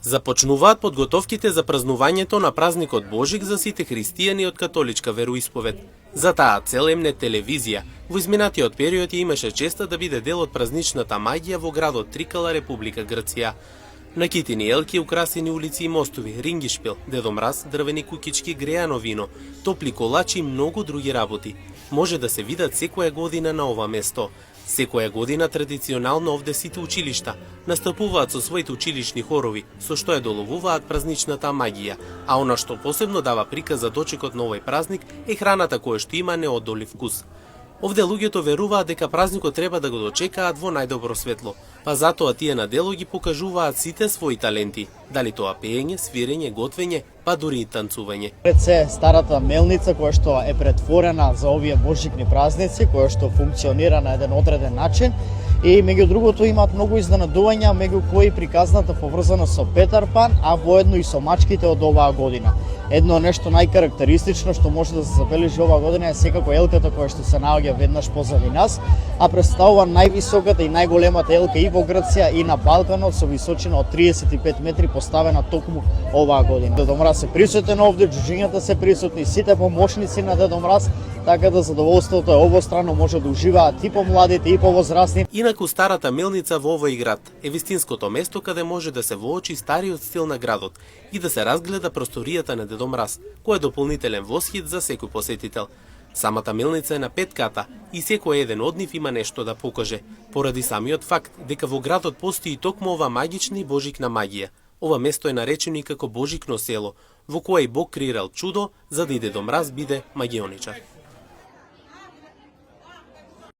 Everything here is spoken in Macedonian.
Започнуваат подготовките за празнувањето на празникот Божик за сите христијани од католичка вероисповед. За таа цел Емнет телевизија во изминатиот период ја имаше честа да биде дел од празничната маѓија во градот Трикала, Република Грција. На китини елки, украсени улици и мостови, рингишпил, Дедо Мраз, дрвени куќички, греано вино, топли колачи и многу други работи може да се видат секоја година на ова место. Секоја година традиционално овде сите училишта настапуваат со своите училишни хорови, со што ја доловуваат празничната магија, а она што посебно дава приказ за дочекот на овој празник е храната која што има неодолив вкус. Овде луѓето веруваат дека празникот треба да го дочекаат во најдобро светло, па затоа тие на дело ги покажуваат сите своји таленти, дали тоа пеење, свирење, готвење, па дури и танцување. Пред се старата мелница која што е претворена за овие божикни празници, која што функционира на еден одреден начин, и меѓу другото имаат многу изненадувања, меѓу кои приказната поврзана со Петар Пан, а воедно и со мачките од оваа година. Едно нешто најкарактеристично што може да се забележи оваа година е секако елката која што се наоѓа веднаш позади нас, а представува највисоката и најголемата елка и во Грција и на Балканот со височина од 35 метри поставена токму оваа година. Дедо Мраз е присутен овде, џуџињата се присутни, сите помошници на Дедо Мраз, така да задоволството е обострано, може да уживаат и помладите и повозрасни. Инаку старата мелница во овој град е вистинското место каде може да се воочи стариот стил на градот и да се разгледа просторијата на Дедо Мраз, кој е дополнителен восхит за секој посетител. Самата мелница е на 5 ката и секој еден од нив има нешто да покаже, поради самиот факт дека во градот постои токму ова магична и божикна магија. Ова место е наречено и како Божикно село, во кое и Бог креирал чудо за да и Дедо Мраз биде магионичар.